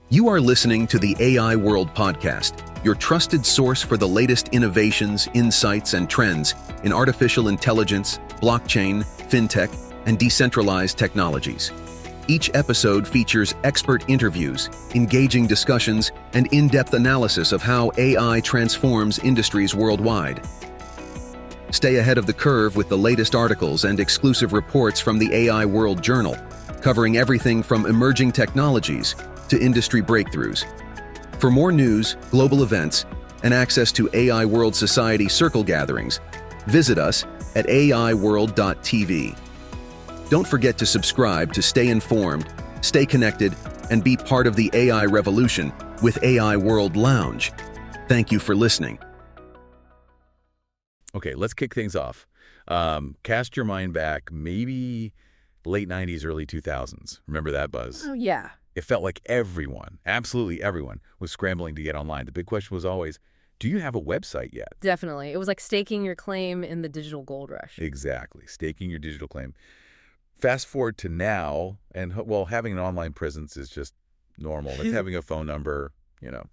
You are listening to the AI World Podcast, your trusted source for the latest innovations, insights, and trends in artificial intelligence, blockchain, fintech, and decentralized technologies. Each episode features expert interviews, engaging discussions, and in-depth analysis of how AI transforms industries worldwide. Stay ahead of the curve with the latest articles and exclusive reports from the AI World Journal, covering everything from emerging technologies to industry breakthroughs. For more news, global events, and access to AI World Society Circle gatherings, visit us at aiworld.tv. Don't forget to subscribe to stay informed, stay connected, and be part of the AI revolution with AI World Lounge. Thank you for listening. Okay, let's kick things off. Cast your mind back, maybe late 90s, early 2000s. Remember that buzz? Oh, yeah. It felt like everyone, absolutely everyone, was scrambling to get online. The big question was always, do you have a website yet? Definitely. It was like staking your claim in the digital gold rush. Exactly, staking your digital claim. Fast forward to now, and well, having an online presence is just normal. It's having a phone number,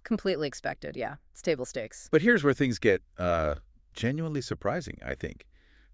Completely expected, yeah. It's table stakes. But here's where things get genuinely surprising, I think.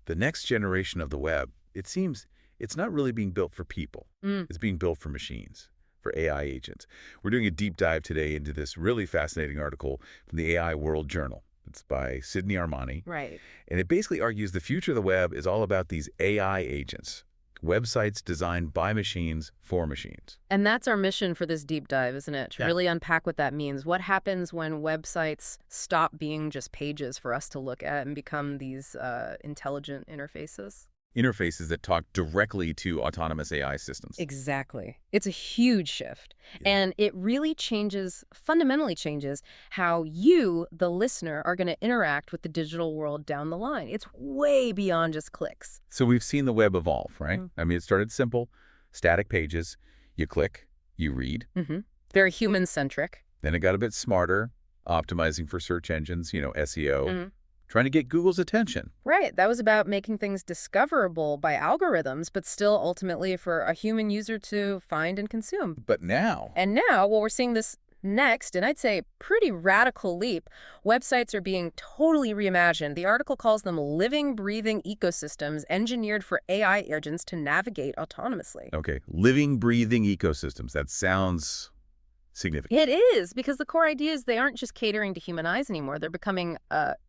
The next generation of the web, it seems it's not really being built for people. It's being built for machines, for AI agents. We're doing a deep dive today into this really fascinating article from the AI World Journal. It's by Sydney Armani. Right. And it basically argues the future of the web is all about these AI agents, websites designed by machines for machines. And that's our mission for this deep dive, isn't it? To really unpack what that means. What happens when websites stop being just pages for us to look at and become these intelligent interfaces? Interfaces that talk directly to autonomous AI systems. Exactly. It's a huge shift. And it really fundamentally changes how you, the listener, are going to interact with the digital world down the line. It's way beyond just clicks. So we've seen the web evolve, right? I mean, it started simple, static pages. You click, you read. Very human-centric. Then it got a bit smarter, optimizing for search engines, SEO. Trying to get Google's attention. Right. That was about making things discoverable by algorithms, but still ultimately for a human user to find and consume. But now... And now, well, we're seeing this next, and I'd say pretty radical leap. Websites are being totally reimagined. The article calls them living, breathing ecosystems engineered for AI agents to navigate autonomously. Okay. Living, breathing ecosystems. That sounds significant. It is, because the core idea is they aren't just catering to human eyes anymore. They're becoming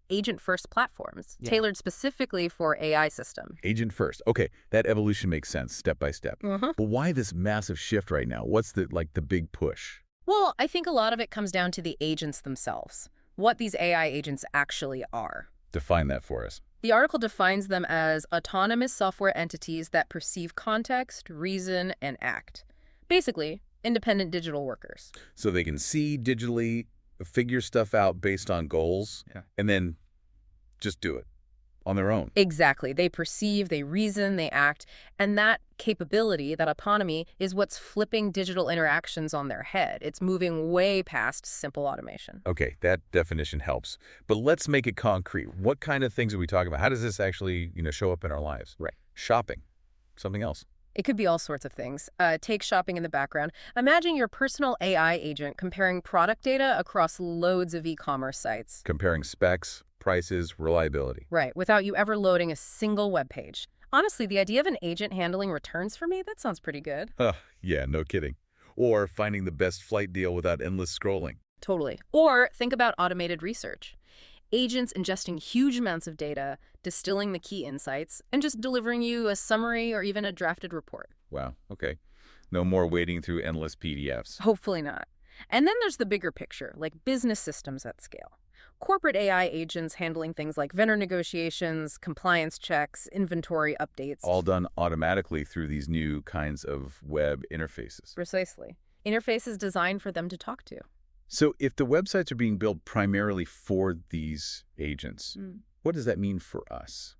agent-first platforms, tailored specifically for AI systems. Agent first. Okay, that evolution makes sense, step by step. But why this massive shift right now? What's the big push? Well, I think a lot of it comes down to the agents themselves, what these AI agents actually are. Define that for us. The article defines them as autonomous software entities that perceive context, reason, and act. Basically, independent digital workers. So they can see digitally, figure stuff out based on goals, and then just do it on their own. Exactly. They perceive, they reason, they act, and that capability, that autonomy, is what's flipping digital interactions on their head. It's moving way past simple automation. Okay, that definition helps. But let's make it concrete. What kind of things are we talking about? How does this actually, show up in our lives? Right. Shopping. Something else. It could be all sorts of things. Take shopping in the background. Imagine your personal AI agent comparing product data across loads of e-commerce sites. Comparing specs, prices, reliability. Right, without you ever loading a single web page. Honestly, the idea of an agent handling returns for me, that sounds pretty good. Yeah, no kidding. Or finding the best flight deal without endless scrolling. Totally. Or think about automated research. Agents ingesting huge amounts of data, distilling the key insights, and just delivering you a summary or even a drafted report. Wow, okay. No more wading through endless PDFs. Hopefully not. And then there's the bigger picture, like business systems at scale. Corporate AI agents handling things like vendor negotiations, compliance checks, inventory updates. All done automatically through these new kinds of web interfaces. Precisely. Interfaces designed for them to talk to. So if the websites are being built primarily for these agents, what does that mean for us?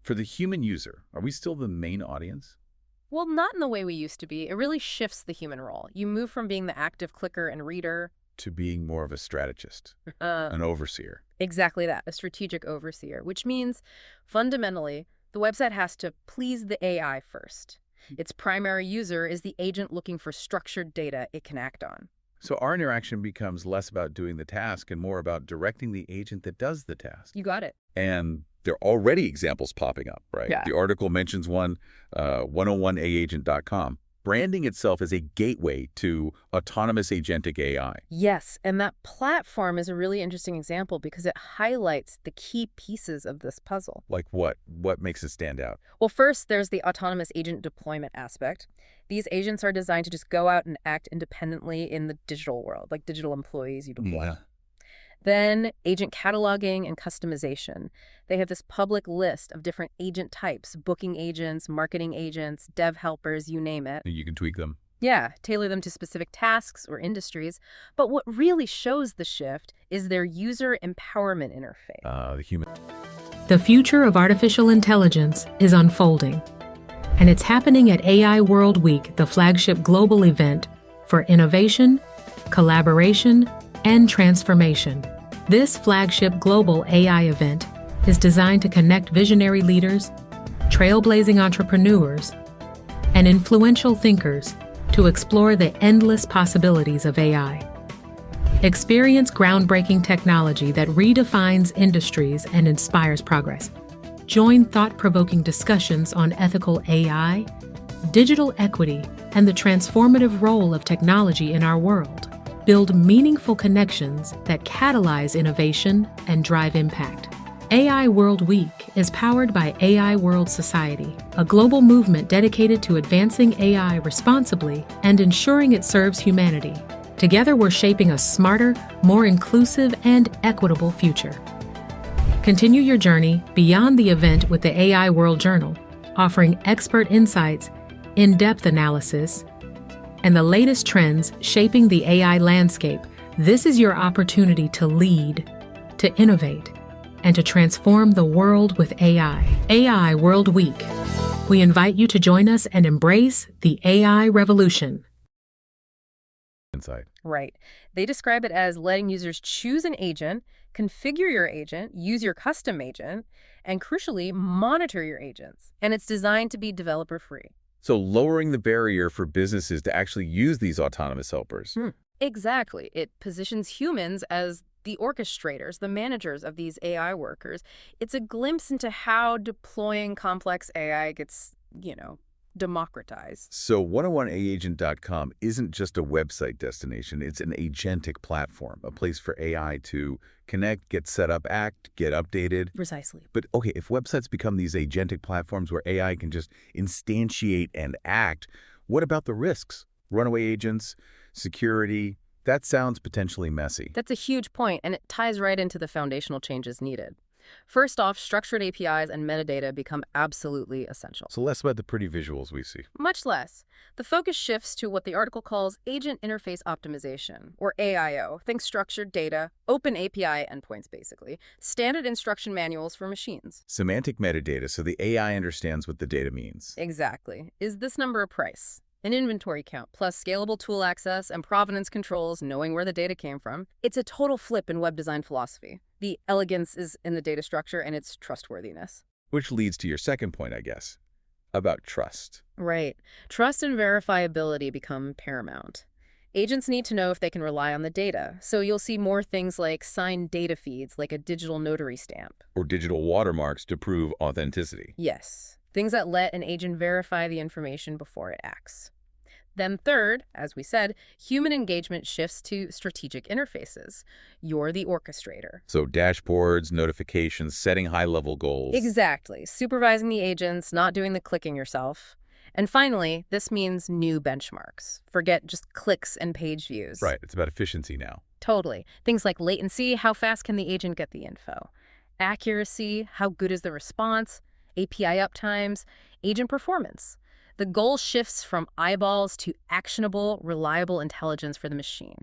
For the human user, are we still the main audience? Well, not in the way we used to be. It really shifts the human role. You move from being the active clicker and reader to being more of a strategist, an overseer. Exactly that, a strategic overseer, which means fundamentally the website has to please the AI first. Its primary user is the agent looking for structured data it can act on. So our interaction becomes less about doing the task and more about directing the agent that does the task. You got it. And there are already examples popping up, right? Yeah. The article mentions one, 101aagent.com, branding itself as a gateway to autonomous agentic AI. Yes, and that platform is a really interesting example because it highlights the key pieces of this puzzle. Like what? What makes it stand out? Well, first, there's the autonomous agent deployment aspect. These agents are designed to just go out and act independently in the digital world, like digital employees you deploy. Yeah. Then agent cataloging and customization. They have this public list of different agent types, booking agents, marketing agents, dev helpers, you name it. You can tweak them. Yeah, tailor them to specific tasks or industries. But what really shows the shift is their user empowerment interface. The human. The future of artificial intelligence is unfolding, and it's happening at AI World Week, the flagship global event for innovation, collaboration, and transformation. This flagship global AI event is designed to connect visionary leaders, trailblazing entrepreneurs, and influential thinkers to explore the endless possibilities of AI. Experience groundbreaking technology that redefines industries and inspires progress. Join thought-provoking discussions on ethical AI, digital equity, and the transformative role of technology in our world. Build meaningful connections that catalyze innovation and drive impact. AI World Week is powered by AI World Society, a global movement dedicated to advancing AI responsibly and ensuring it serves humanity. Together, we're shaping a smarter, more inclusive, and equitable future. Continue your journey beyond the event with the AI World Journal, offering expert insights, in-depth analysis, and the latest trends shaping the AI landscape. This is your opportunity to lead, to innovate, and to transform the world with AI. AI World Week. We invite you to join us and embrace the AI revolution. Insight. Right. They describe it as letting users choose an agent, configure your agent, use your custom agent, and crucially, monitor your agents. And it's designed to be developer-free. So lowering the barrier for businesses to actually use these autonomous helpers. Exactly. It positions humans as the orchestrators, the managers of these AI workers. It's a glimpse into how deploying complex AI gets, democratized. So 101aagent.com isn't just a website destination. It's an agentic platform, a place for AI to connect, get set up, act, get updated. Precisely. But okay, if websites become these agentic platforms where AI can just instantiate and act, what about the risks? Runaway agents, security, that sounds potentially messy. That's a huge point, and it ties right into the foundational changes needed. First off, structured APIs and metadata become absolutely essential. So less about the pretty visuals we see. Much less. The focus shifts to what the article calls Agent Interface Optimization, or AIO. Think structured data, open API endpoints basically, standard instruction manuals for machines. Semantic metadata, so the AI understands what the data means. Exactly. Is this number a price? An inventory count, plus scalable tool access and provenance controls, knowing where the data came from. It's a total flip in web design philosophy. The elegance is in the data structure and its trustworthiness. Which leads to your second point, I guess, about trust. Right. Trust and verifiability become paramount. Agents need to know if they can rely on the data, so you'll see more things like signed data feeds, like a digital notary stamp. Or digital watermarks to prove authenticity. Yes, things that let an agent verify the information before it acts. Then third, as we said, human engagement shifts to strategic interfaces. You're the orchestrator. So dashboards, notifications, setting high-level goals. Exactly. Supervising the agents, not doing the clicking yourself. And finally, this means new benchmarks. Forget just clicks and page views. Right. It's about efficiency now. Totally. Things like latency, how fast can the agent get the info? Accuracy, how good is the response? API uptimes, agent performance. The goal shifts from eyeballs to actionable, reliable intelligence for the machine.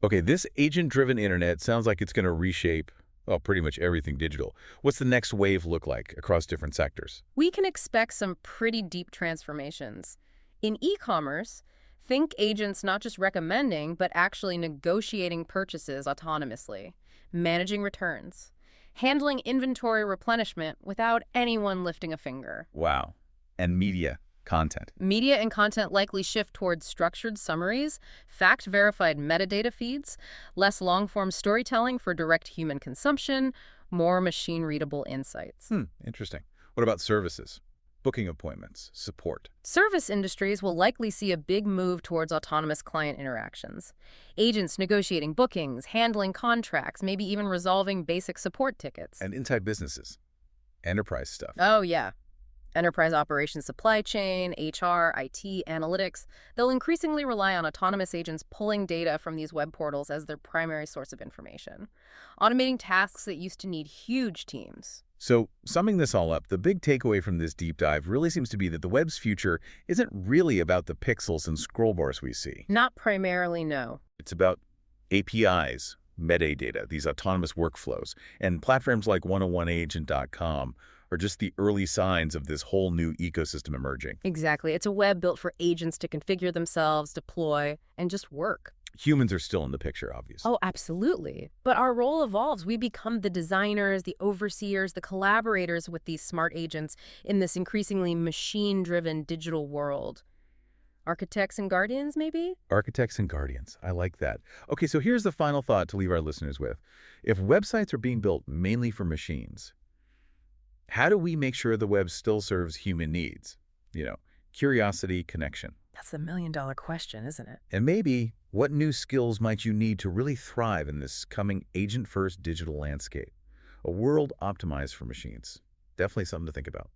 Okay, this agent-driven internet sounds like it's going to reshape, well, pretty much everything digital. What's the next wave look like across different sectors? We can expect some pretty deep transformations. In e-commerce, think agents not just recommending, but actually negotiating purchases autonomously, managing returns, handling inventory replenishment without anyone lifting a finger. Wow. And media. Content. Media and content likely shift towards structured summaries, fact-verified metadata feeds, less long-form storytelling for direct human consumption, more machine-readable insights. Interesting. What about services? Booking appointments, support. Service industries will likely see a big move towards autonomous client interactions. Agents negotiating bookings, handling contracts, maybe even resolving basic support tickets. And inside businesses. Enterprise stuff. Oh, yeah. Enterprise operations, supply chain, HR, IT, analytics, they'll increasingly rely on autonomous agents pulling data from these web portals as their primary source of information, automating tasks that used to need huge teams. So, summing this all up, the big takeaway from this deep dive really seems to be that the web's future isn't really about the pixels and scroll bars we see. Not primarily, no. It's about APIs, metadata, these autonomous workflows, and platforms like 101agent.com are just the early signs of this whole new ecosystem emerging. Exactly. It's a web built for agents to configure themselves, deploy, and just work. Humans are still in the picture, obviously. Oh, absolutely. But our role evolves. We become the designers, the overseers, the collaborators with these smart agents in this increasingly machine-driven digital world. Architects and guardians, maybe? Architects and guardians. I like that. Okay, so here's the final thought to leave our listeners with. If websites are being built mainly for machines, how do we make sure the web still serves human needs? Curiosity, connection. That's the million-dollar question, isn't it? And maybe, what new skills might you need to really thrive in this coming agent-first digital landscape? A world optimized for machines. Definitely something to think about.